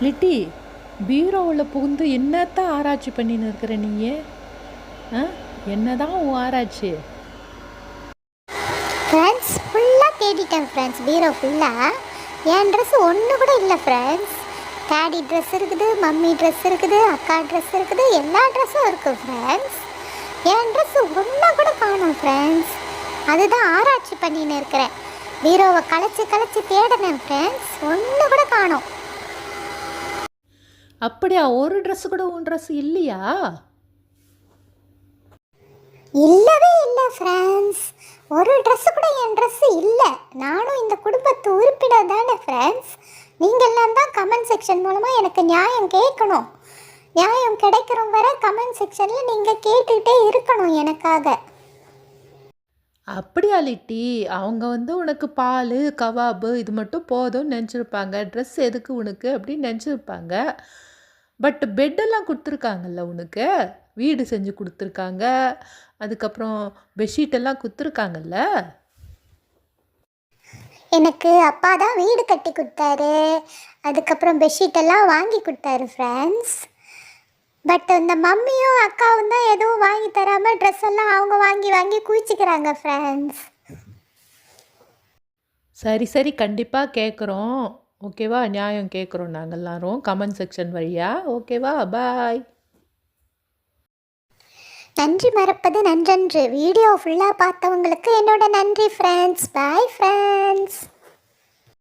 லிட்டி, பீரோவில் புகுந்து என்னத்தான் ஆராய்ச்சி பண்ணின்னு இருக்கிற நீயே? என்னதான் உன் ஆராய்ச்சி? ஃப்ரெண்ட்ஸ், ஃபுல்லாக தேடிட்டேன் ஃப்ரெண்ட்ஸ். பீரோ ஃபுல்லாக என் ட்ரெஸ்ஸு ஒன்று கூட இல்லை ஃப்ரெண்ட்ஸ். டேடி ட்ரெஸ் இருக்குது, மம்மி ட்ரெஸ் இருக்குது, அக்கா ட்ரெஸ் இருக்குது, எல்லா ட்ரெஸ்ஸும் இருக்குது ஃப்ரெண்ட்ஸ். என் ட்ரெஸ்ஸு ஒன்றா கூட காணும் ஃப்ரெண்ட்ஸ். அதுதான் ஆராய்ச்சி பண்ணின்னு இருக்கிறேன். பீரோவை கலைச்சி தேடினேன் ஃப்ரெண்ட்ஸ், ஒன்று கூட காணும். அப்படியா? ஒரு ட்ரெஸ் கூட உன் ட்ரெஸ் இல்லையா? இல்லவே இல்லை ஃப்ரெண்ட்ஸ். ஒரு ட்ரெஸ்ஸு கூட என் ட்ரெஸ்ஸு இல்லை. நானும் இந்த குடும்பத்து உறுப்பினர் தானே ஃப்ரெண்ட்ஸ். நீங்கள்லாம் தான் கமெண்ட் செக்ஷன் மூலமாக எனக்கு நியாயம் கேட்கணும். நியாயம் கிடைக்கிறோம் வர கமெண்ட் செக்ஷனில் நீங்கள் கேட்டுக்கிட்டே இருக்கணும் எனக்காக. அப்படியா லிட்டி? அவங்க உனக்கு பால் கவாபு இது மட்டும் போதும்னு நினச்சிருப்பாங்க. ட்ரெஸ் எதுக்கு உனக்கு அப்படின்னு நினச்சிருப்பாங்க. பட் பெட்டெல்லாம் கொடுத்துருக்காங்கல்ல உனக்கு, வீடு செஞ்சு கொடுத்துருக்காங்க, அதுக்கப்புறம் பெட்ஷீட்டெல்லாம் கொடுத்துருக்காங்கல்ல. எனக்கு அப்பா தான் வீடு கட்டி கொடுத்தாரு, அதுக்கப்புறம் பெட்ஷீட்டெல்லாம் வாங்கி கொடுத்தாரு ஃப்ரெண்ட்ஸ். பட் இந்த மம்மியும் அக்காவும் தான் எதுவும் வாங்கி தராமல் ட்ரெஸ் எல்லாம் அவங்க வாங்கி குவிச்சிக்கிறாங்க ஃப்ரெண்ட்ஸ். சரி கண்டிப்பாக கேட்குறோம், ஓகேவா? நியாயம் கேட்குறோம் நாங்கள் எல்லாரும் கமெண்ட் செக்ஷன் வழியாக, ஓகேவா? பாய். நன்றி மறப்பது நன்றன்று. வீடியோ ஃபுல்லாக பார்த்தவங்களுக்கு என்னோட நன்றி ஃப்ரெண்ட்ஸ். Bye friends.